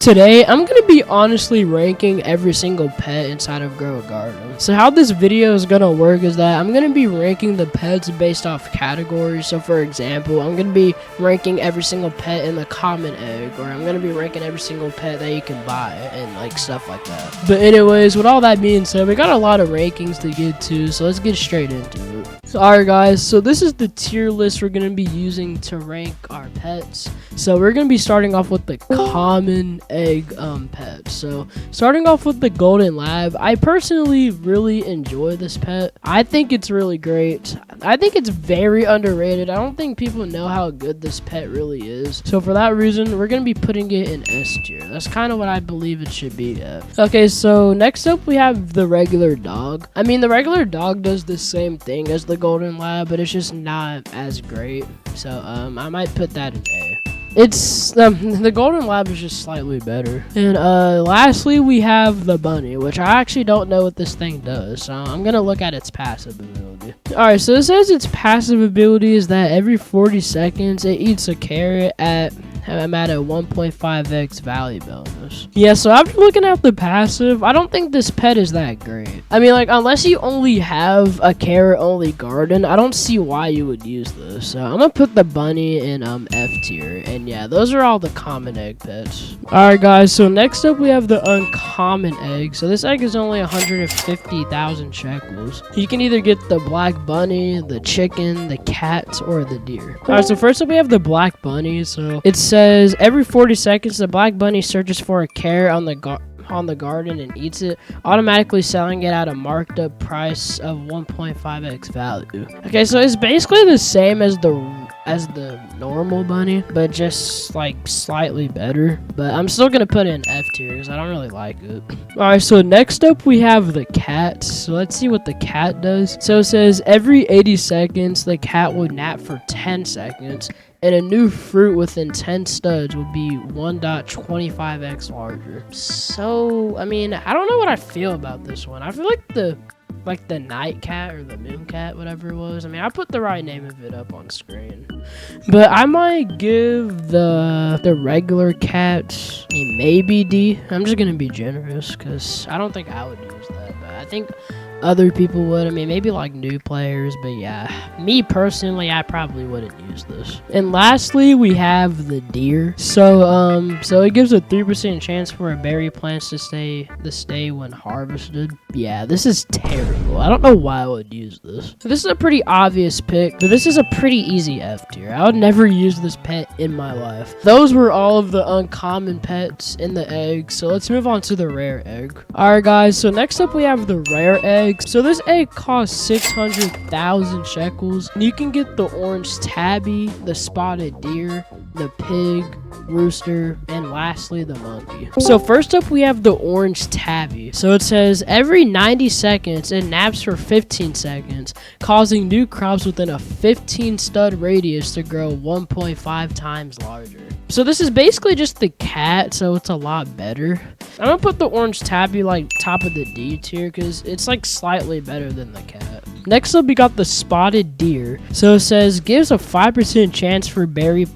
Today, I'm going to be honestly ranking every single pet inside of Grow a Garden. So how this video is going to work is that I'm going to be ranking the pets based off categories. So for example, I'm going to be ranking every single pet in the common egg, or I'm going to be ranking every single pet that you can buy and like stuff like that. But anyways, with all that being said, we got a lot of rankings to get to, so let's get straight into it. Alright guys, so this is the tier list we're going to be using to rank our pets. So we're going to be starting off with the common egg pets. So starting off with the golden lab, I personally really enjoy this pet. I think it's really great. I think it's very underrated. I don't think people know how good this pet really is. So for that reason, we're going to be putting it in S tier. That's kind of what I believe it should be at. Okay, so next up we have the regular dog. I mean, the regular dog does the same thing as the golden lab, but it's just not as great. So I might put that in A. It's the golden lab is just slightly better. And lastly we have the bunny, which I actually don't know what this thing does, so I'm gonna look at its passive ability. Alright, so it says its passive ability is that every 40 seconds it eats a carrot at a 1.5x value bonus. Yeah, so after looking at the passive, I don't think this pet is that great. I mean, like, unless you only have a carrot only garden, I don't see why you would use this. So I'm gonna put the bunny in F tier. And yeah, those are all the common egg pets. Alright guys, so next up we have the uncommon egg. So this egg is only 150,000 shekels. You can either get the black bunny, the chicken, the cat, or the deer. Alright, so first up we have the black bunny. So it says every 40 seconds the black bunny searches for a carrot on the garden and eats it, automatically selling it at a marked up price of 1.5x value. Okay, so it's basically the same as the normal bunny, but just like slightly better. But I'm still gonna put it in F tier because I don't really like it. Alright, so next up we have the cat. So let's see what the cat does. So it says every 80 seconds the cat will nap for 10 seconds, and a new fruit within 10 studs will be 1.25x larger. So, I mean, I don't know what I feel about this one. I feel like the night cat or the moon cat, whatever it was. I mean, I put the right name of it up on screen. But I might give the regular cat maybe D. I'm just going to be generous because I don't think I would use that. But I think other people would. I mean, maybe like new players, but yeah, me personally, I probably wouldn't use this. And lastly, we have the deer. So it gives a 3% chance for a berry plants to stay when harvested. Yeah, this is terrible. I don't know why I would use this. This is a pretty obvious pick, but this is a pretty easy F tier. I would never use this pet in my life. Those were all of the uncommon pets in the egg. So let's move on to the rare egg. All right, guys. So next up, we have the rare egg. So this egg costs 600,000 shekels. And you can get the orange tabby, the spotted deer, the pig, rooster, and lastly the monkey. So first up we have the orange tabby. So it says every 90 seconds it naps for 15 seconds, causing new crops within a 15 stud radius to grow 1.5 times larger. So this is basically just the cat, so it's a lot better. I'm gonna put the orange tabby like top of the D tier because it's like slightly better than the cat. Next up we got the spotted deer. So it says gives a 5% chance for berry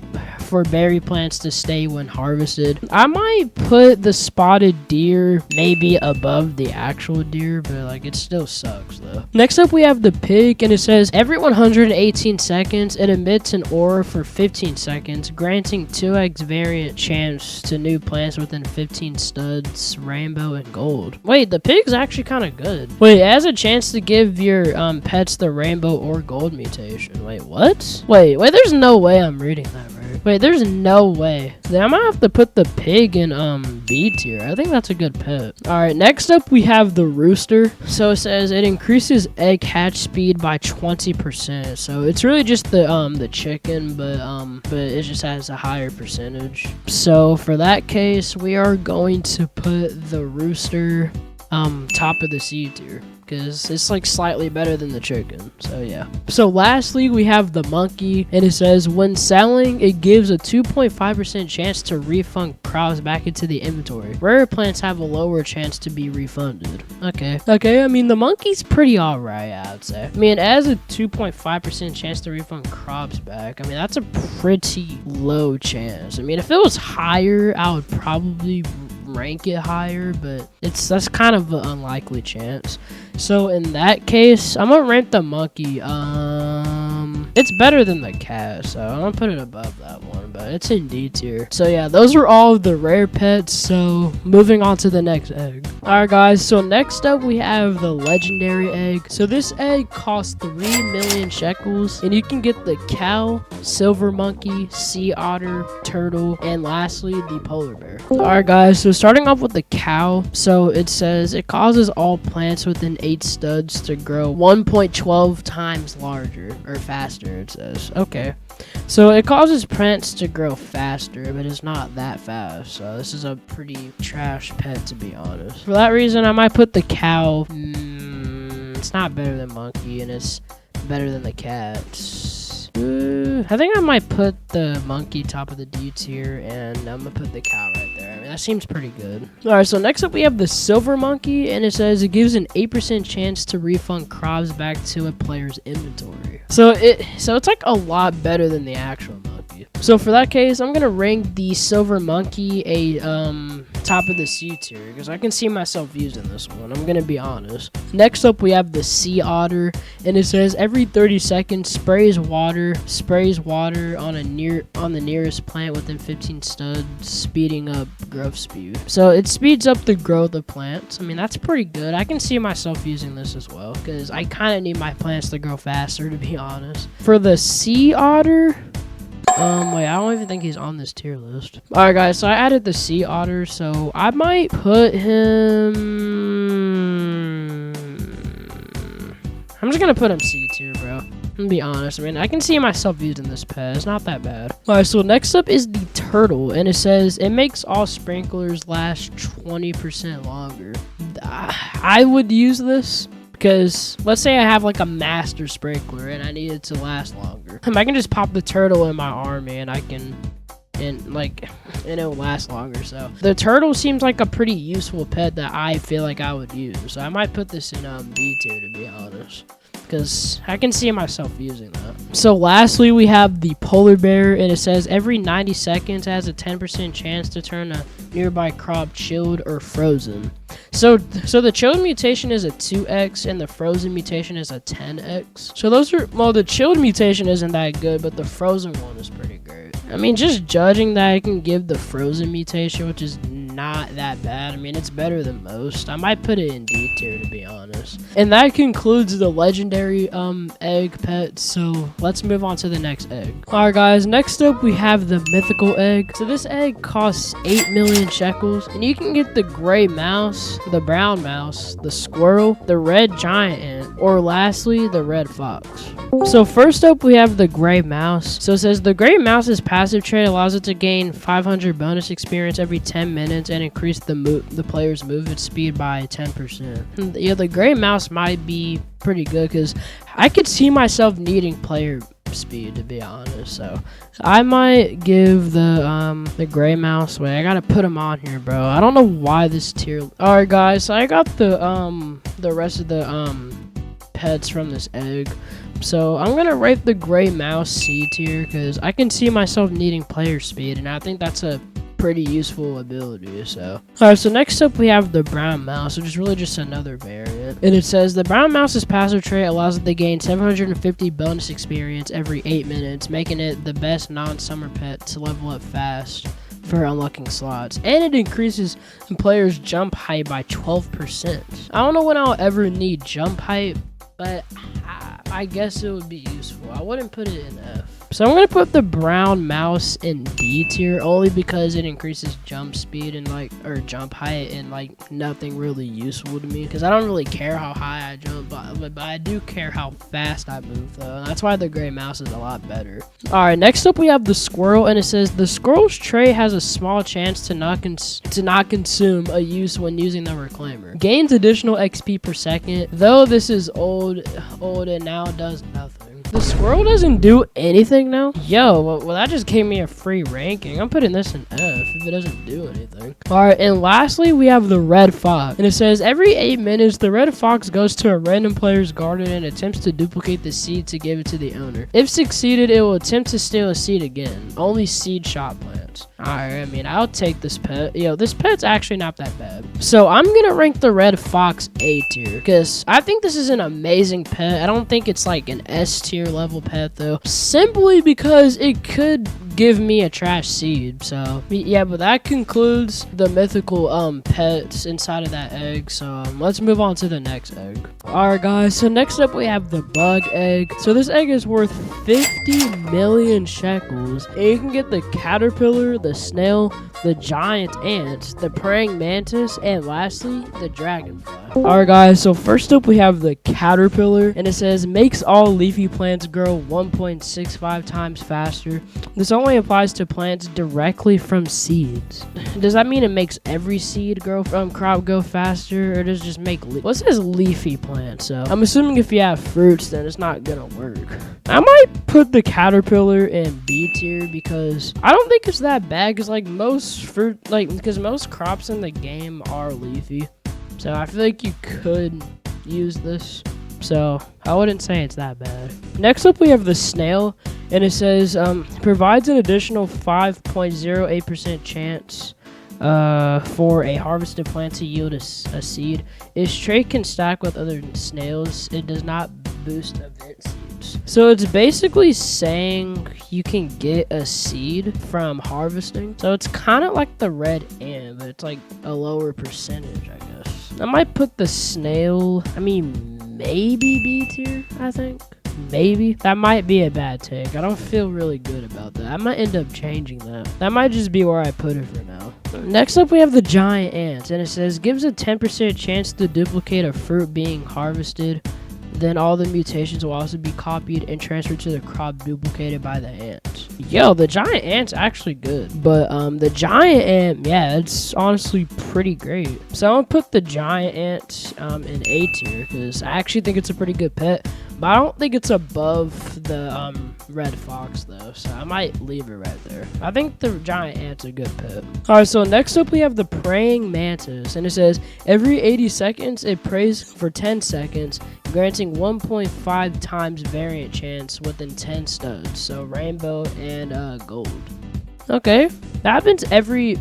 plants to stay when harvested. I might put the spotted deer maybe above the actual deer, but like it still sucks though. Next up we have the pig, and it says every 118 seconds it emits an aura for 15 seconds, granting 2x variant chance to new plants within 15 studs, rainbow, and gold. Wait, the pig's actually kind of good. Wait, it has a chance to give your pets the rainbow or gold mutation. Wait, what? Wait, there's no way I'm reading that right. Wait, there's no way. Then I might have to put the pig in B tier. I think that's a good pet. Alright, next up we have the rooster. So it says it increases egg hatch speed by 20%. So it's really just the chicken, but it just has a higher percentage. So for that case, we are going to put the rooster top of the C tier. because it's like slightly better than the chicken. So yeah. So lastly, we have the monkey, and it says when selling, it gives a 2.5% chance to refund crops back into the inventory. Rare plants have a lower chance to be refunded. Okay, I mean, the monkey's pretty alright, I would say. I mean, it has a 2.5% chance to refund crops back. I mean, that's a pretty low chance. I mean, if it was higher, I would probably rank it higher, but that's kind of an unlikely chance. So in that case, I'm gonna rank the monkey. It's better than the cat, so I'm gonna put it above that one, but it's in D tier. So yeah, those are all of the rare pets. So moving on to the next egg. Alright guys, so next up we have the legendary egg. So this egg costs 3 million shekels, and you can get the cow, silver monkey, sea otter, turtle, and lastly the polar bear. Alright guys, so starting off with the cow, so it says it causes all plants within 8 studs to grow 1.12 times larger or faster, it says. Okay, so it causes plants to grow faster, but it's not that fast, so this is a pretty trash pet, to be honest. For that reason, I might put the cow. It's not better than monkey, and it's better than the cat. I think I might put the monkey top of the D tier, and I'm gonna put the cow right there. I mean, that seems pretty good. Alright, so next up we have the silver monkey, and it says it gives an 8% chance to refund crops back to a player's inventory. So it's like a lot better than the actual monkey. So for that case, I'm gonna rank the silver monkey a top of the C tier, because I can see myself using this one, I'm gonna be honest. Next up we have the sea otter, and it says every 30 seconds sprays water on the nearest plant within 15 studs, speeding up growth speed. So it speeds up the growth of plants. I mean, that's pretty good. I can see myself using this as well, because I kind of need my plants to grow faster, to be honest. For the sea otter, wait, I don't even think he's on this tier list. Alright guys, so I added the sea otter, so I might put him, I'm just gonna put him C tier, bro. I'm gonna be honest. I mean, I can see myself using this pet. It's not that bad. Alright, so next up is the turtle, and it says it makes all sprinklers last 20% longer. I would use this, because let's say I have like a master sprinkler and I need it to last longer. I can just pop the turtle in my army, and it'll last longer. So the turtle seems like a pretty useful pet that I feel like I would use. So I might put this in B tier, to be honest, because I can see myself using that. So lastly, we have the polar bear, and it says every 90 seconds has a 10% chance to turn a nearby crop chilled or frozen. So the chilled mutation is a 2x, and the frozen mutation is a 10x. So those are, well, the chilled mutation isn't that good, but the frozen one is pretty great. I mean, just judging that I can give the frozen mutation, which is not that bad. I mean, it's better than most. I might put it in D tier, to be honest. And that concludes the legendary egg pet. So let's move on to the next egg. Alright guys, next up we have the mythical egg. So this egg costs 8 million shekels, and you can get the gray mouse, the brown mouse, the squirrel, the red giant ant, or lastly the red fox. So first up we have the gray mouse. So it says the gray mouse's passive trait allows it to gain 500 bonus experience every 10 minutes and increase the player's movement speed by 10%. Yeah, the gray mouse might be pretty good, because I could see myself needing player speed, to be honest. So I might give the gray mouse. Wait, I gotta put him on here, bro. I don't know why this tier. All right guys, so I got the rest of the pets from this egg. So I'm gonna rate the gray mouse C tier, because I can see myself needing player speed, and I think that's a pretty useful ability. So alright, so next up we have the brown mouse, which is really just another variant, and it says the brown mouse's passive trait allows it to gain 750 bonus experience every 8 minutes, making it the best non-summer pet to level up fast for unlocking slots, and it increases the player's jump height by 12%. I don't know when I'll ever need jump height, but I guess it would be useful. I wouldn't put it in F. So I'm gonna put the brown mouse in D tier only because it increases jump speed and or jump height and nothing really useful to me because I don't really care how high I jump, but I do care how fast I move though. And that's why the gray mouse is a lot better. All right, next up we have the squirrel, and it says the squirrel's trait has a small chance to not consume a use when using the reclaimer. Gains additional XP per second, though this is old and now does nothing. The squirrel doesn't do anything now? Yo, well that just gave me a free ranking. I'm putting this in F if it doesn't do anything. Alright, and lastly, we have the red fox. And it says, every 8 minutes, the red fox goes to a random player's garden and attempts to duplicate the seed to give it to the owner. If succeeded, it will attempt to steal a seed again. Only seed shot plants. Alright, I mean, I'll take this pet. Yo, this pet's actually not that bad. So I'm gonna rank the red fox A tier because I think this is an amazing pet. I don't think it's like an S tier level pet though, simply because it could give me a trash seed. So yeah, but that concludes the mythical pets inside of that egg. So let's move on to the next egg. All right guys, so next up we have the bug egg. So this egg is worth 50 million shekels, and you can get the caterpillar, the snail, the giant ant, the praying mantis, and lastly the dragonfly. Alright guys, so first up we have the caterpillar, and it says makes all leafy plants grow 1.65 times faster. This only applies to plants directly from seeds. Does that mean it makes every seed crop go faster, or does it just make what says leafy plants? So I'm assuming if you have fruits, then it's not gonna work. I might put the caterpillar in B tier because I don't think it's that bad, because because most crops in the game are leafy. So I feel like you could use this. So I wouldn't say it's that bad. Next up we have the snail, and it says provides an additional 5.08% chance for a harvested plant to yield a seed. Its trait can stack with other snails. It does not boost event seeds. So it's basically saying you can get a seed from harvesting. So it's kind of like the red ant, but it's like a lower percentage, I guess. I might put the snail, maybe B tier, I think. Maybe. That might be a bad take. I don't feel really good about that. I might end up changing that. That might just be where I put it for now. Next up, we have the giant ant, and it says gives a 10% chance to duplicate a fruit being harvested. Then all the mutations will also be copied and transferred to the crop duplicated by the ant. Yo, the giant ant's actually good. But the giant ant, yeah, it's honestly pretty great. So I'm gonna put the giant ant in A tier because I actually think it's a pretty good pet. But I don't think it's above the red fox though, so I might leave it right there. I think the giant ant's a good pet. Alright, so next up we have the praying mantis, and it says every 80 seconds it prays for 10 seconds, granting 1.5 times variant chance within 10 studs, so rainbow and gold. Okay, that happens every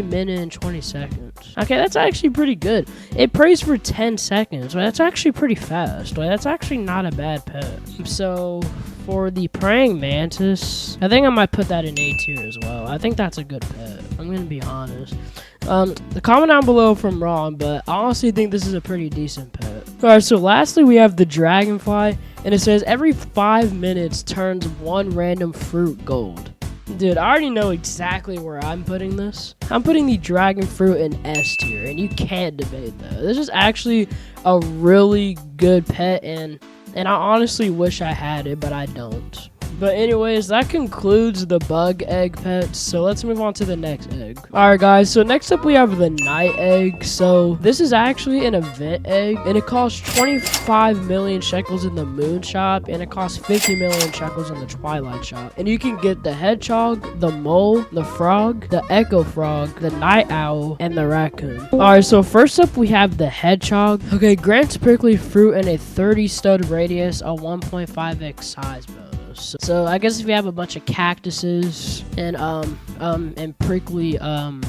minute and 20 seconds. Okay, that's actually pretty good. It prays for 10 seconds. Well, that's actually pretty fast. Well, that's actually not a bad pet. So for the praying mantis, I think I might put that in A tier as well. I think that's a good pet. I'm gonna be honest. Comment down below if I'm wrong, but I honestly think this is a pretty decent pet. Alright, so lastly we have the dragonfly, and it says every 5 minutes turns one random fruit gold. Dude, I already know exactly where I'm putting this. I'm putting the dragon fruit in S tier, and you can't debate that. This is actually a really good pet, and I honestly wish I had it, but I don't. But anyways, that concludes the bug egg pets, so let's move on to the next egg. Alright guys, so next up we have the night egg. So this is actually an event egg, and it costs 25 million shekels in the moon shop, and it costs 50 million shekels in the twilight shop. And you can get the hedgehog, the mole, the frog, the echo frog, the night owl, and the raccoon. Alright, so first up we have the hedgehog. Okay, grants prickly fruit in a 30 stud radius, a 1.5x size bonus. So I guess if you have a bunch of cactuses and prickly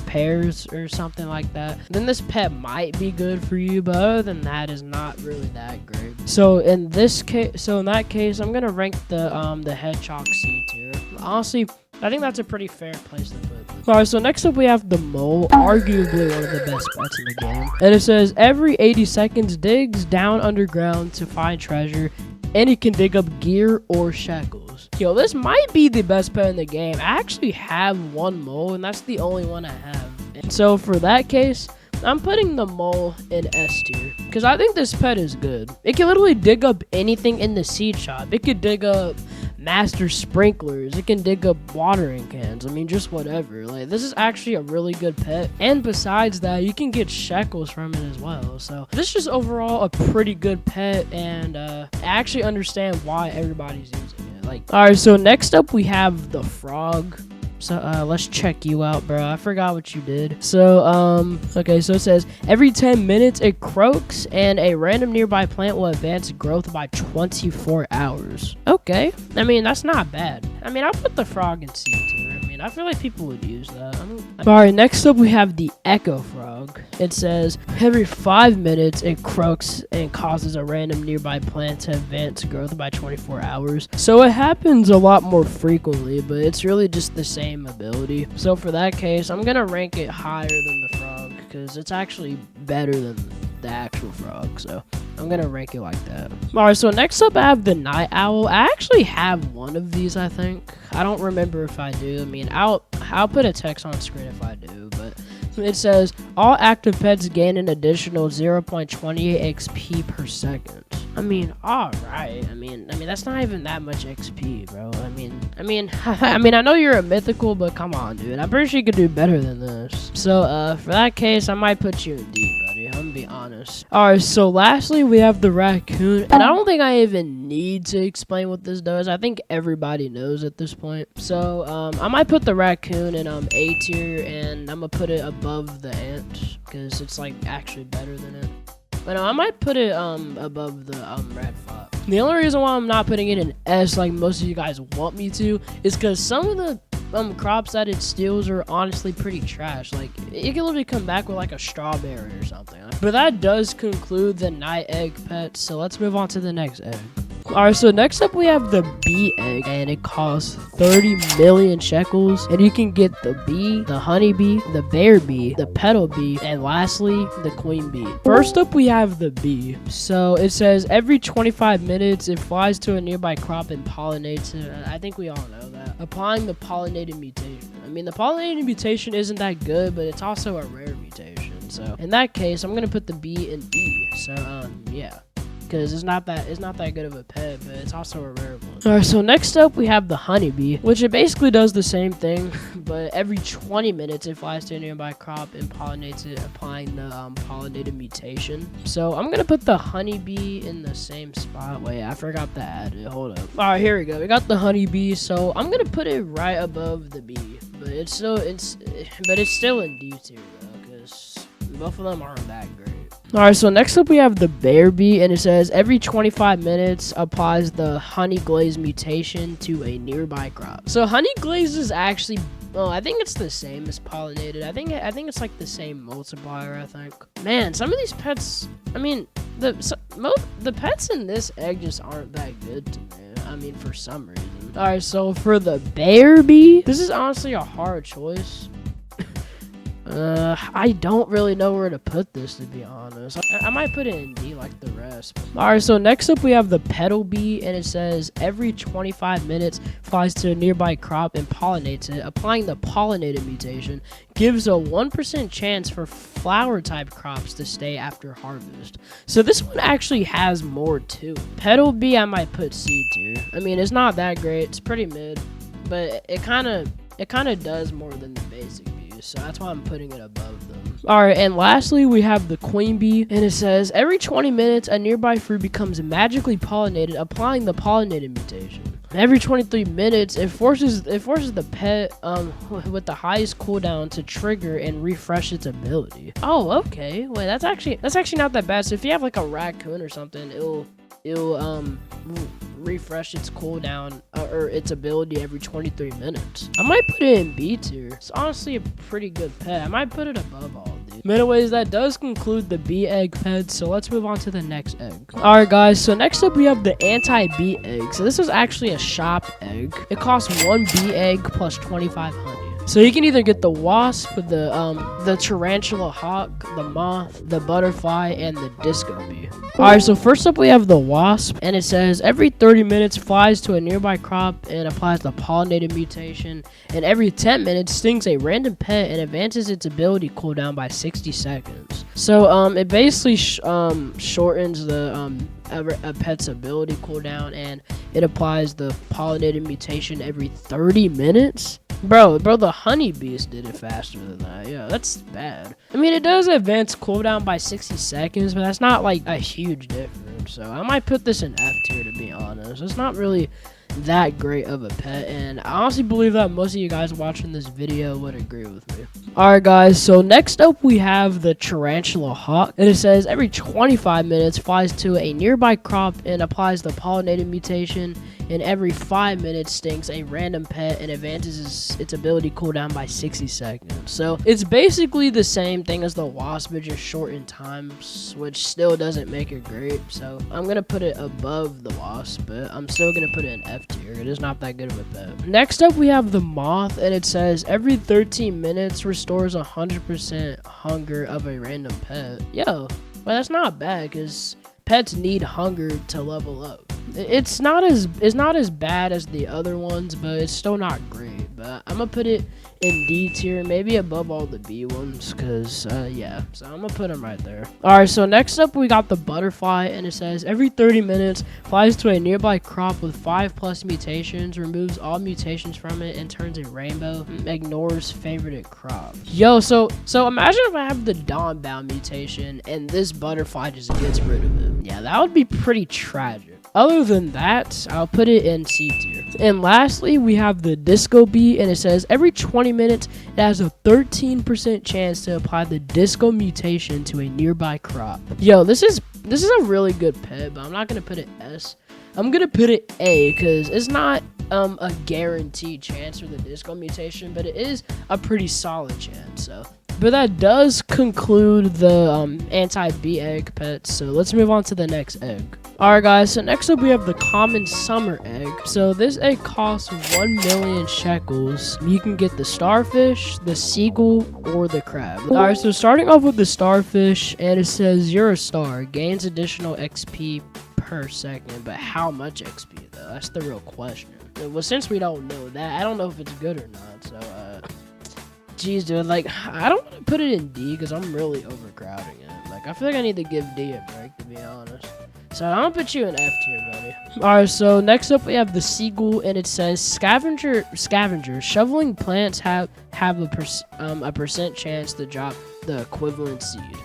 pears or something like that, then this pet might be good for you, but other than that, is not really that great. So in that case, I'm gonna rank the hedgehog C tier. Honestly, I think that's a pretty fair place to put it. Alright, so next up we have the mole, arguably one of the best pets in the game. And it says every 80 seconds digs down underground to find treasure. and it can dig up gear or shackles. Yo, this might be the best pet in the game. I actually have one mole, and that's the only one I have. And so for that case, I'm putting the mole in S tier because I think this pet is good. It can literally dig up anything in the seed shop. It could dig up master sprinklers. It can dig up watering cans. I mean, just whatever. Like, this is actually a really good pet. And besides that, you can get shekels from it as well. So this is just overall a pretty good pet, and I actually understand why everybody's using it. Like, all right, so next up we have the frog. So let's check you out, bro. I forgot what you did. So okay, so it says every 10 minutes it croaks and a random nearby plant will advance growth by 24 hours. Okay, I mean, that's not bad. I mean, I'll put the frog in C tier. I mean, I feel like people would use that. All right, next up we have the echo frog. It says every 5 minutes it croaks and causes a random nearby plant to advance growth by 24 hours. So it happens a lot more frequently, but it's really just the same ability. So for that case, I'm gonna rank it higher than the frog because it's actually better than the actual frog. So I'm gonna rank it like that. All right, so next up I have the night owl. I actually have one of these, I think. I don't remember if I do. I mean, I'll put a text on screen if I do, but it says all active pets gain an additional 0.28 XP per second. I mean, all right. I mean, that's not even that much XP, bro. I know you're a mythical, but come on, dude. I'm pretty sure you could do better than this. So, for that case, I might put you in D, buddy. I'm gonna be honest. All right. So, lastly, we have the raccoon, and I don't think I even need to explain what this does. I think everybody knows at this point. So, I might put the raccoon in A tier, and I'm gonna put it above the ant because it's like actually better than it. But no, I might put it above the red fox. The only reason why I'm not putting it in S like most of you guys want me to is because some of the crops that it steals are honestly pretty trash. Like, it can literally come back with like a strawberry or something. But that does conclude the night egg pets. So let's move on to the next egg. Alright, so next up we have the bee egg, and it costs 30 million shekels, and you can get the bee, the honey bee, the bear bee, the petal bee, and lastly the queen bee. First up we have the bee. So it says every 25 minutes it flies to a nearby crop and pollinates it. I think we all know that. Applying the pollinated mutation. I mean, the pollinated mutation isn't that good, but it's also a rare mutation. So in that case, I'm gonna put the bee in B. So yeah, because it's not that good of a pet, but it's also a rare one. Alright, so next up we have the honeybee, which it basically does the same thing, but every 20 minutes it flies to a nearby crop and pollinates it, applying the pollinated mutation. So I'm gonna put the honeybee in the same spot. Wait, I forgot to add it. Hold up. Alright, here we go. We got the honeybee, so I'm gonna put it right above the bee, but it's still in D tier though, because both of them aren't that great. Alright, so next up we have the bear bee, and it says every 25 minutes applies the honey glaze mutation to a nearby crop. So honey glaze is actually, I think it's the same as pollinated. I think it's like the same multiplier, I think. Man, some of these pets, I mean, the pets in this egg just aren't that good to me. I mean, for some reason. Alright, so for the bear bee, this is honestly a hard choice. I don't really know where to put this, to be honest. I might put it in D like the rest. Alright, so next up we have the petal bee, and it says every 25 minutes flies to a nearby crop and pollinates it. Applying the pollinated mutation gives a 1% chance for flower type crops to stay after harvest. So this one actually has more too. Petal bee I might put C tier. I mean, it's not that great. It's pretty mid, but it kind of does more than the basic bee. So that's why I'm putting it above them. Alright, and lastly we have the queen bee, and it says every 20 minutes a nearby fruit becomes magically pollinated, applying the pollinated mutation. Every 23 minutes it forces the pet with the highest cooldown to trigger and refresh its ability. Oh, okay. Wait, that's actually not that bad. So if you have like a raccoon or something, it'll refresh its cooldown or its ability every 23 minutes. I might put it in B tier. It's honestly a pretty good pet. I might put it above all of these. But anyways, that does conclude the bee egg pets, so let's move on to the next egg. Alright guys, so next up we have the anti-bee egg. So this is actually a shop egg. It costs 1 bee egg plus 25 honey. So you can either get the wasp, the tarantula hawk, the moth, the butterfly, and the disco bee. Alright, so first up we have the wasp, and it says every 30 minutes flies to a nearby crop and applies the pollinated mutation, and every 10 minutes stings a random pet and advances its ability cooldown by 60 seconds. So it basically shortens the a pet's ability cooldown, and it applies the pollinated mutation every 30 minutes. Bro, the honeybees did it faster than that. Yeah, that's bad. I mean, it does advance cooldown by 60 seconds, but that's not like a huge difference. So I might put this in F tier, to be honest. It's not really that great of a pet, and I honestly believe that most of you guys watching this video would agree with me. Alright guys, so next up we have the tarantula hawk, and it says every 25 minutes flies to a nearby crop and applies the pollinated mutation, and every 5 minutes stings a random pet and advances its ability cooldown by 60 seconds. So it's basically the same thing as the wasp, but just short in times, which still doesn't make it great. So I'm gonna put it above the wasp, but I'm still gonna put it in F tier. It is not that good of a pet. Next up we have the moth, and it says every 13 minutes restores 100% hunger of a random pet. Yo, well, that's not bad, because pets need hunger to level up. It's not as bad as the other ones, but it's still not great. But I'm gonna put it in D tier, maybe above all the B ones, because yeah, so I'm gonna put them right there. Alright, so next up we got the butterfly, and it says every 30 minutes flies to a nearby crop with 5+ mutations, removes all mutations from it, and turns a rainbow, ignores favorite crop. Yo, so imagine if I have the Dawnbound mutation and this butterfly just gets rid of it. Yeah, that would be pretty tragic. Other than that, I'll put it in C tier. And lastly, we have the disco bee, and it says every 20 minutes it has a 13% chance to apply the disco mutation to a nearby crop. Yo, this is a really good pet, but I'm not gonna put it S. I'm gonna put it A, because it's not a guaranteed chance for the disco mutation, but it is a pretty solid chance. So, but that does conclude the anti-bee egg pets. So let's move on to the next egg. Alright guys, so next up we have the common summer egg. So this egg costs 1 million shekels. You can get the starfish, the seagull, or the crab. Alright, so starting off with the starfish, and it says you're a star, gains additional XP per second, but how much XP though? That's the real question. Well, since we don't know that, I don't know if it's good or not. So geez, dude, like, I don't want to put it in D because I'm really overcrowding it. Like, I feel like I need to give D a break, to be honest. So I'm gonna put you in F tier, buddy. Alright, so next up we have the seagull, and it says scavenger. Shoveling plants have a percent chance to drop the equivalent seed.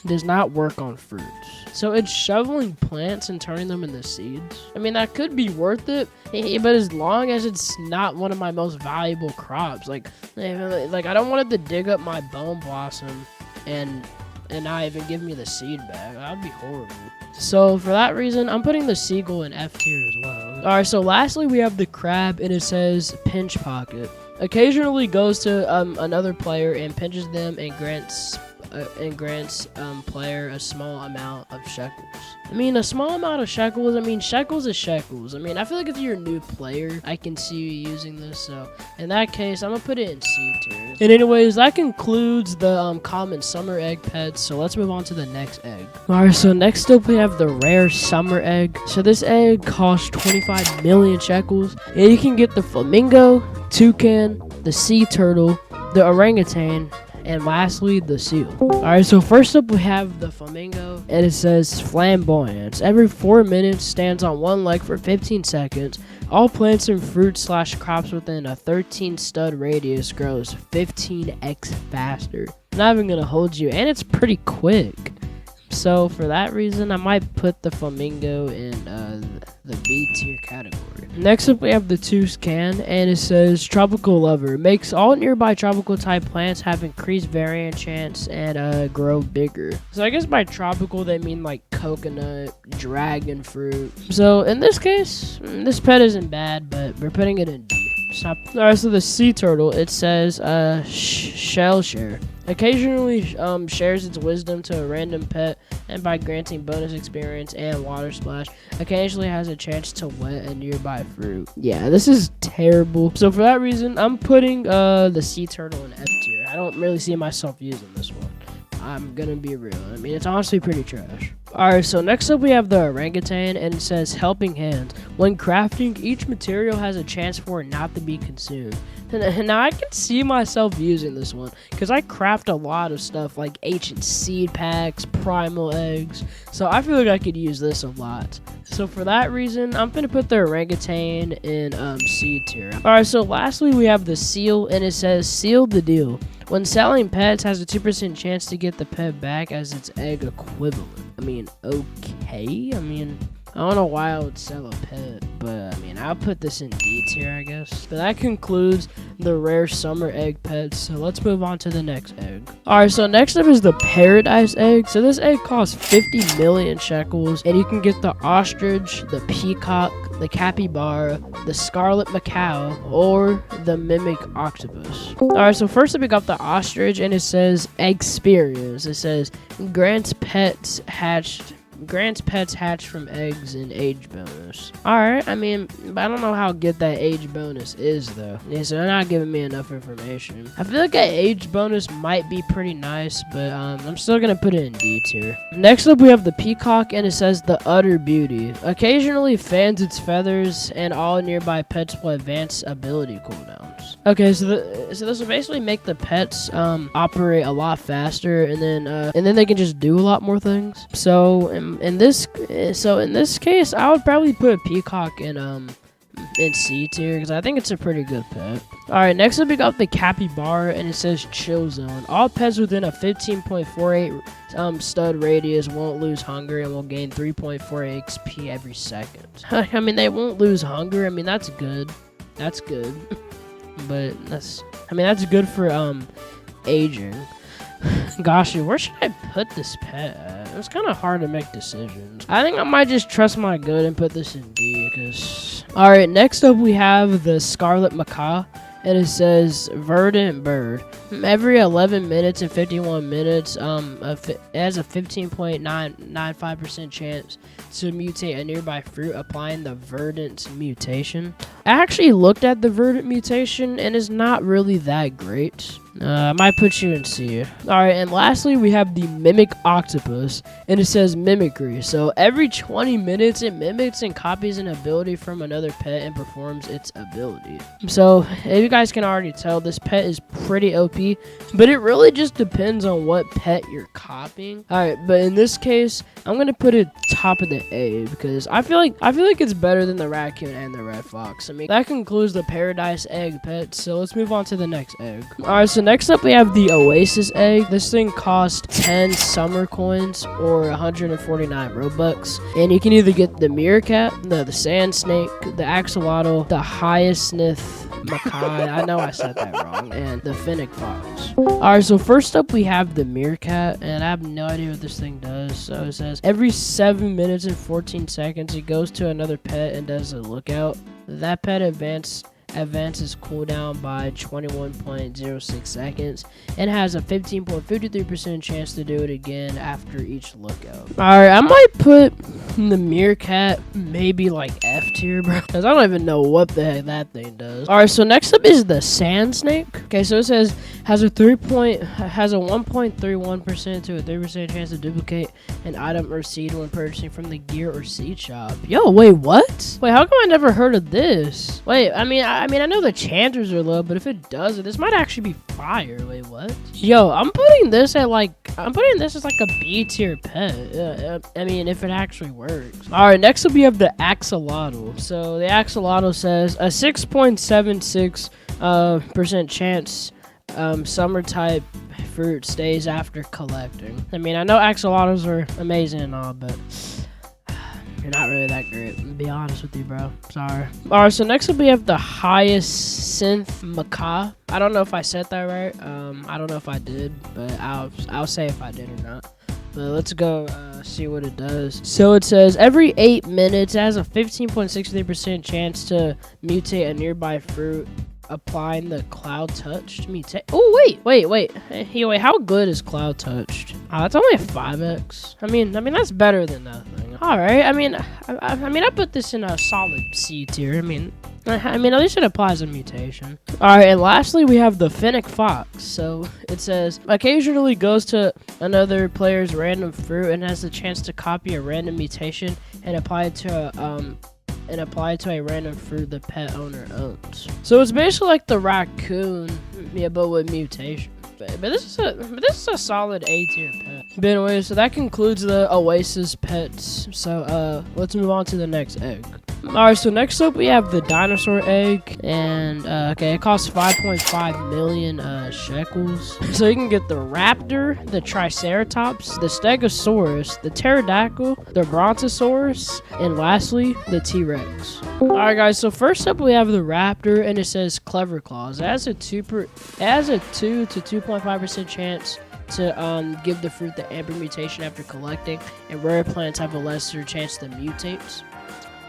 Does not work on fruits. So it's shoveling plants and turning them into seeds. I mean, that could be worth it, but as long as it's not one of my most valuable crops, like I don't want it to dig up my bone blossom and not even give me the seed back. That would be horrible. So for that reason, I'm putting the seagull in F tier as well. Alright, so lastly we have the crab, and it says pinch pocket. Occasionally goes to another player and pinches them and grants player a small amount of shekels. I mean, a small amount of shekels, I mean, shekels is shekels. I mean, I feel like if you're a new player, I can see you using this. So in that case, I'm gonna put it in C tier. And anyways, that concludes the common summer egg pets. So let's move on to the next egg. Alright, so next up we have the rare summer egg. So this egg costs 25 million shekels, and you can get the flamingo, toucan, the sea turtle, the orangutan, and lastly, the seal. Alright, so first up we have the flamingo, and it says flamboyance. Every 4 minutes stands on one leg for 15 seconds. All plants and fruits / crops within a 13 stud radius grows 15x faster. Not even gonna hold you, and it's pretty quick. So for that reason, I might put the flamingo in the B tier category. Next up we have the toucan, and it says tropical lover. Makes all nearby tropical type plants have increased variant chance and grow bigger. So I guess by tropical they mean like coconut, dragon fruit. So in this case, this pet isn't bad, but we're putting it in D. Alright, so the sea turtle, it says shell share. Occasionally shares its wisdom to a random pet, and by granting bonus experience and water splash, occasionally has a chance to wet a nearby fruit. Yeah, this is terrible. So for that reason, I'm putting the sea turtle in F tier. I don't really see myself using this one. I'm gonna be real. I mean, it's honestly pretty trash. Alright, so next up we have the orangutan, and it says helping hands. When crafting, each material has a chance for it not to be consumed. And now I can see myself using this one, because I craft a lot of stuff like ancient seed packs, primal eggs, so I feel like I could use this a lot. So for that reason, I'm gonna put the orangutan in C tier. Alright, so lastly we have the seal, and it says seal the deal. When selling pets, has a 2% chance to get the pet back as its egg equivalent. I mean, okay. I mean, I don't know why I would sell a pet, but I mean, I'll put this in D tier, I guess. But that concludes the rare summer egg pets, so let's move on to the next egg. Alright, so next up is the paradise egg. So this egg costs 50 million shekels, and you can get the ostrich, the peacock, the capybara, the scarlet macaw, or the mimic octopus. Alright, so first up we got the ostrich, and it says experience. It says grants pets hatched from eggs and age bonus. Alright, I mean, I don't know how good that age bonus is though. Yeah, so they're not giving me enough information. I feel like an age bonus might be pretty nice, but I'm still gonna put it in D tier. Next up we have the peacock, and it says the utter beauty. Occasionally fans its feathers, and all nearby pets will advance ability cooldowns. Okay, so this will basically make the pets operate a lot faster, and then they can just do a lot more things. So in this case, I would probably put peacock in C tier, because I think it's a pretty good pet. Alright, next up we got the capybara, and it says chill zone. All pets within a 15.48 stud radius won't lose hunger and will gain 3.4 XP every second. I mean, they won't lose hunger. I mean, that's good. That's good. But that's good for aging. Gosh, where should I put this pet at? It's kind of hard to make decisions. I think I might just trust my gut and put this in D, because... Alright, next up we have the scarlet macaw, and it says verdant bird. Every 11 minutes and 51 minutes, it has a 15.995% chance to mutate a nearby fruit, applying the verdant mutation. I actually looked at the verdant mutation, and it's not really that great. I might put you in C. Alright, and lastly we have the mimic octopus, and it says mimicry. So every 20 minutes it mimics and copies an ability from another pet and performs its ability. So if you guys can already tell, this pet is pretty OP, but it really just depends on what pet you're copying. Alright, but in this case, I'm gonna put it top of the A, because I feel like it's better than the raccoon and the red fox. I mean, that concludes the paradise egg pets, so let's move on to the next egg. Alright, so next up we have the Oasis egg. This thing costs 10 summer coins or 149 Robux, and you can either get the meerkat, the sand snake, the axolotl, the hyacinth macaw, I know I said that wrong, and the fennec fox. Alright, so first up we have the meerkat, and I have no idea what this thing does. So it says every 7 minutes and 14 seconds it goes to another pet and does a lookout. That pet advances cooldown by 21.06 seconds and has a 15.53% chance to do it again after each lookout. Alright, I might put the meerkat maybe like F tier, bro, because I don't even know what the heck that thing does. Alright, so next up is the sand snake. Okay, so it says has a 1.31% to a 3% chance to duplicate an item or seed when purchasing from the gear or seed shop. Yo, wait, what? Wait, how come I never heard of this? Wait, I mean, I know the chances are low, but if it does, this might actually be fire. Wait, what? Yo, I'm putting this as like a B tier pet. I mean, if it actually works. All right, next up we have the axolotl. So the axolotl says a 6.76% chance summer type fruit stays after collecting. I mean, I know axolotls are amazing and all, but you're not really that great, to be honest with you, bro. Sorry. Alright, so next up we have the hyacinth macaw. I don't know if I said that right. I don't know if I did, but I'll say if I did or not. But let's go see what it does. So it says every 8 minutes it has a 15.63% chance to mutate a nearby fruit applying the cloud touched mutation. Oh wait. Hey, wait, how good is cloud touched? Oh, that's only a 5x. I mean that's better than nothing. All right. I mean I put this in a solid C tier. I mean at least it applies a mutation. All right, and lastly we have the Fennec Fox. So it says occasionally goes to another player's random fruit and has the chance to copy a random mutation and apply it to a random fruit the pet owner owns. So it's basically like the raccoon, yeah, but with mutation. But this is a solid A tier pet. But anyway, so that concludes the Oasis pets. So let's move on to the next egg. Alright, so next up we have the Dinosaur egg, and okay, it costs 5.5 million shekels. So you can get the Raptor, the Triceratops, the Stegosaurus, the Pterodactyl, the Brontosaurus, and lastly the T-Rex. Alright guys, so first up we have the Raptor, and it says Clever Claws. It has a 2 to 2.5% chance to give the fruit the amber mutation after collecting, and rare plants have a lesser chance to mutate.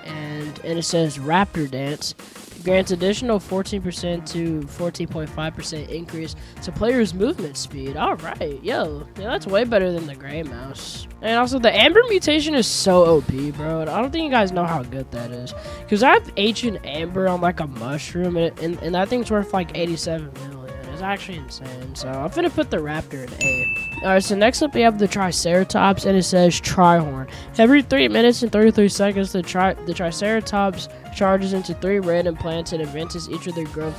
And it says Raptor Dance grants additional 14% to 14.5% increase to players' movement speed. All right, yeah, that's way better than the gray mouse. And also the amber mutation is so OP, bro. And I don't think you guys know how good that is, because I have ancient amber on like a mushroom, and that thing's worth like 87 million. It's actually insane. So I'm gonna put the Raptor in A. Alright, so next up we have the Triceratops, and it says Trihorn. Every 3 minutes and 33 seconds, the Triceratops charges into 3 random plants and advances each of their growth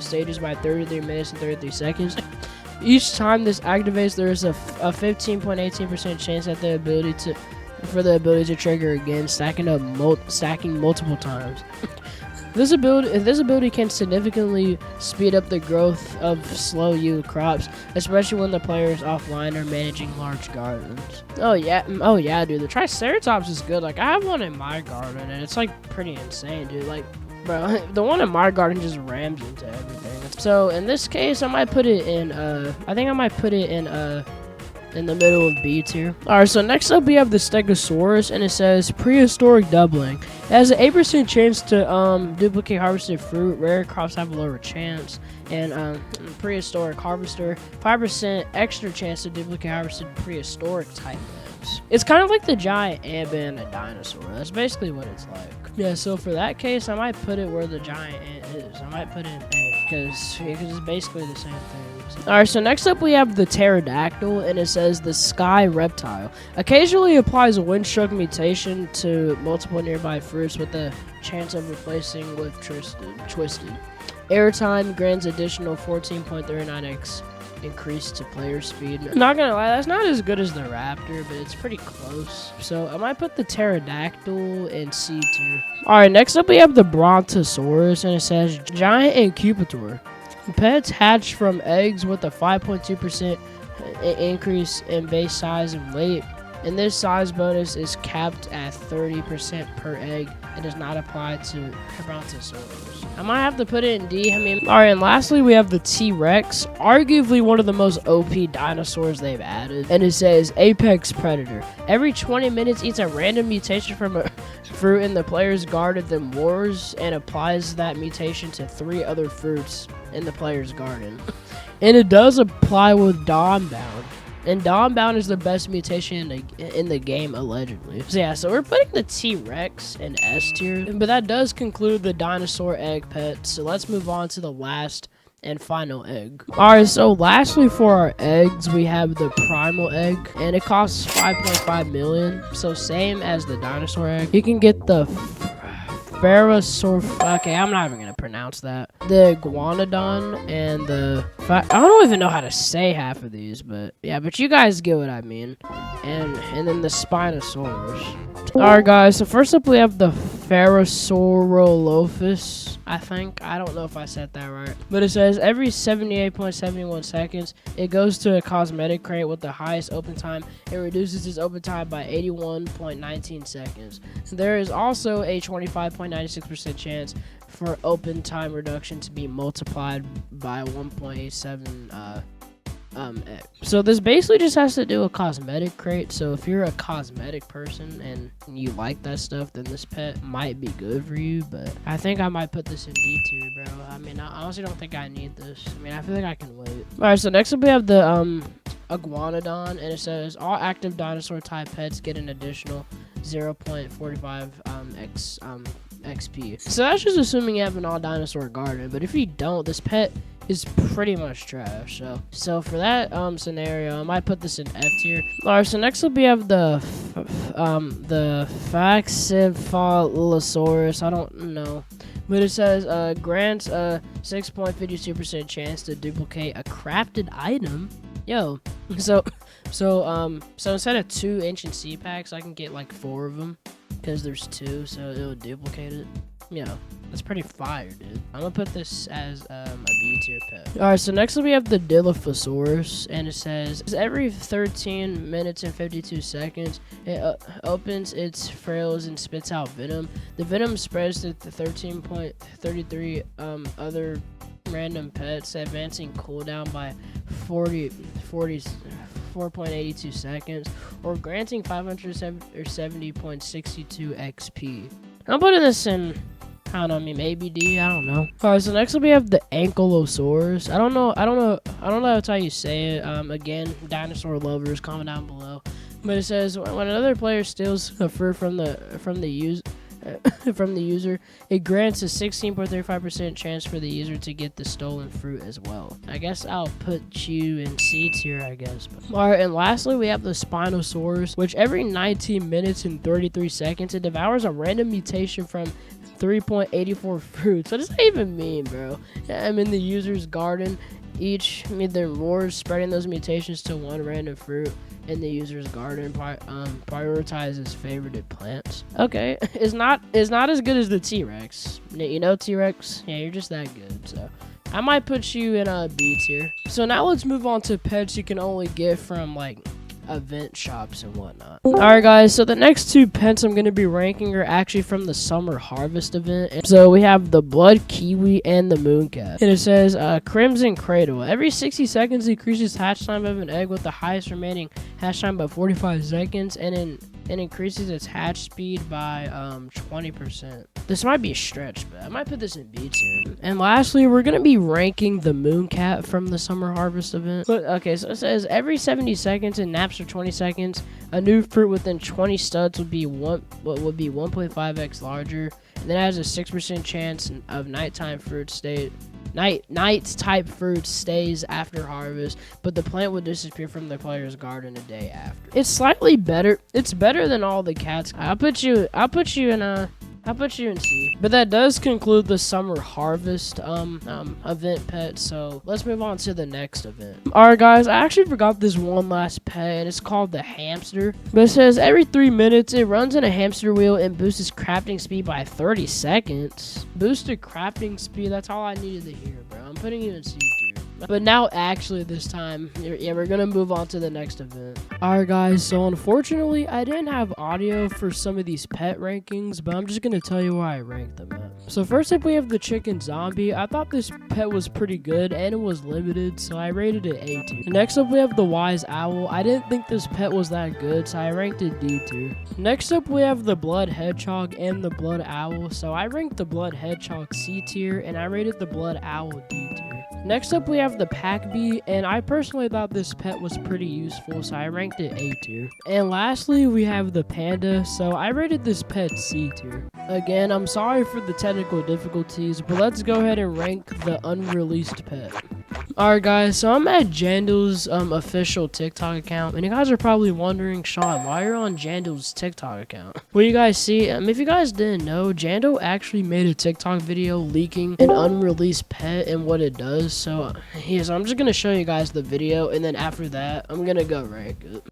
stages by 33 minutes and 33 seconds. Each time this activates, there is a 15.18% chance at the ability to trigger again, stacking multiple times. This ability can significantly speed up the growth of slow-yield crops, especially when the player is offline or managing large gardens. Oh yeah, dude, the Triceratops is good. Like, I have one in my garden, and it's like pretty insane, dude. Like, bro, the one in my garden just rams into everything. So in this case, I might put it in. I think I might put it in the middle of B tier. Alright, so next up we have the Stegosaurus, and it says Prehistoric Doubling. It has an 8% chance to duplicate harvested fruit. Rare crops have a lower chance. And Prehistoric Harvester, 5% extra chance to duplicate harvested prehistoric type lands. It's kind of like the giant ant and a dinosaur. That's basically what it's like. Yeah, so for that case, I might put it where the giant ant is. I might put it in A, because it's basically the same thing. Alright, so next up we have the Pterodactyl, and it says the Sky Reptile. Occasionally applies a windstruck mutation to multiple nearby fruits with the chance of replacing with Twisted. Airtime grants additional 14.39x increase to player speed. Not gonna lie, that's not as good as the Raptor, but it's pretty close. So I might put the Pterodactyl in C tier. Alright, next up we have the Brontosaurus, and it says Giant Incubator. Pets hatch from eggs with a 5.2% increase in base size and weight, and this size bonus is capped at 30% per egg and does not apply to Brontosaurus. I might have to put it in D. Alright, and lastly we have the T-Rex, arguably one of the most OP dinosaurs they've added, and it says Apex Predator. Every 20 minutes eats a random mutation from a fruit in the player's garden, then wars and applies that mutation to 3 other fruits in the player's garden. And it does apply with Dawnbound. And Dawnbound is the best mutation in the game, allegedly. So yeah, so we're putting the T-Rex in S tier. But that does conclude the dinosaur egg pet. So let's move on to the last and final egg. Alright, so lastly for our eggs, we have the Primal egg, and it costs 5.5 million. So same as the dinosaur egg. You can get the okay, I'm not even gonna pronounce that. The Iguanodon and the I don't even know how to say half of these, but yeah, but you guys get what I mean. And then the Spinosaurus. Alright guys, so first up we have the Pherosaurolophus, I think. I don't know if I said that right. But it says every 78.71 seconds, it goes to a cosmetic crate with the highest open time. It reduces its open time by 81.19 seconds. There is also a 25.96% chance for open time reduction to be multiplied by 1.87 X. So this basically just has to do a cosmetic crate. So if you're a cosmetic person and you like that stuff, then this pet might be good for you. But I think I might put this in D tier, bro. I mean, I honestly don't think I need this. I mean, I feel like I can wait. All right, so next up we have the Iguanodon, and it says all active dinosaur type pets get an additional 0.45 XP. So that's just assuming you have an all dinosaur garden, but if you don't, this pet is pretty much trash. So for that scenario, I might put this in F tier. Alright, so next up we have the Faxifalosaurus. I don't know, but it says grants a 6.52% chance to duplicate a crafted item. Yo, so instead of 2 ancient sea packs, I can get like 4 of them because there's 2, so it'll duplicate it. You know, that's pretty fire, dude. I'm gonna put this as a B tier pet. Alright, so next we have the Dilophosaurus, and it says every 13 minutes and 52 seconds, it opens its frails and spits out venom. The venom spreads to the 13.33 other random pets, advancing cooldown by 4.82 seconds, or granting 570.62 XP. I'm putting this in, I don't know, I mean maybe D, I don't know. Alright, so next up we have the Ankylosaurus. I don't know that's how you say it. Again, dinosaur lovers, comment down below. But it says when another player steals a fur from the user, it grants a 16.35% chance for the user to get the stolen fruit as well. I guess I'll put you in C tier, I guess. Alright, and lastly we have the Spinosaurus, which every 19 minutes and 33 seconds it devours a random mutation from 3.84 fruits. What does that even mean, bro? I'm in the user's garden. Each either rewards spreading those mutations to one random fruit in the user's garden, prioritizes favorited plants. Okay, it's not as good as the T-Rex. You know T-Rex? Yeah, you're just that good. So I might put you in a B tier. So now let's move on to pets you can only get from like event shops and whatnot. Alright guys, so the next 2 pets I'm going to be ranking are actually from the summer harvest event. And so we have the blood kiwi and the mooncat, and it says crimson cradle. Every 60 seconds increases hatch time of an egg with the highest remaining hatch time by 45 seconds, and increases its hatch speed by 20%. This might be a stretch, but I might put this in B tier. And lastly, we're gonna be ranking the mooncat from the summer harvest event. But, okay, so it says every 70 seconds and naps for 20 seconds, a new fruit within 20 studs would be 1.5x larger, and then it has a 6% chance of nighttime fruit Night type fruit stays after harvest, but the plant will disappear from the player's garden a day after. It's slightly better. It's better than all the cats. I'll put you in C. But that does conclude the summer harvest event pet. So let's move on to the next event. Alright guys, I actually forgot this one last pet, and it's called the hamster. But it says every 3 minutes it runs in a hamster wheel and boosts its crafting speed by 30 seconds. Boosted crafting speed, that's all I needed to hear, bro. I'm putting you in C tier. But now actually this time, yeah, we're gonna move on to the next event. Alright guys, so unfortunately I didn't have audio for some of these pet rankings, but I'm just gonna tell you where I ranked them at. So first up we have the chicken zombie. I thought this pet was pretty good and it was limited, so I rated it A tier. Next up we have the wise owl. I didn't think this pet was that good, so I ranked it D tier. Next up we have the blood hedgehog and the blood owl. So I ranked the blood hedgehog C tier and I rated the blood owl D tier. Next up we have the pack bee, and I personally thought this pet was pretty useful, so I ranked it A tier. And lastly we have the panda, so I rated this pet C tier. Again, I'm sorry for the technical difficulties, but let's go ahead and rank the unreleased pet. Alright guys, so I'm at Jandal's official TikTok account, and you guys are probably wondering, Sean, why you're on Jandal's TikTok account? Well, you guys see, if you guys didn't know, Jandal actually made a TikTok video leaking an unreleased pet and what it does. So yeah, so I'm just gonna show you guys the video, and then after that, I'm gonna go rank it.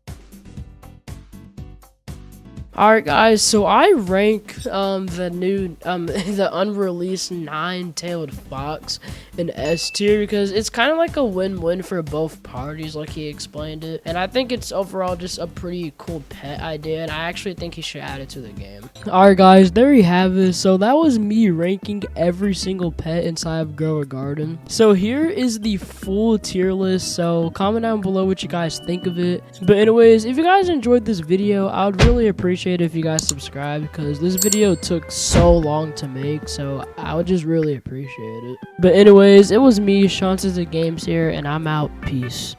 Alright guys, so I rank the new the unreleased 9-tailed fox in S tier because it's kind of like a win-win for both parties, like he explained it. And I think it's overall just a pretty cool pet idea, and I actually think he should add it to the game. Alright guys, there you have it. So that was me ranking every single pet inside of Grow a Garden. So here is the full tier list, so comment down below what you guys think of it. But anyways, if you guys enjoyed this video, I would really appreciate it if you guys subscribe because this video took so long to make, so I would just really appreciate it. But anyways, it was me, Sean Games here, and I'm out. Peace.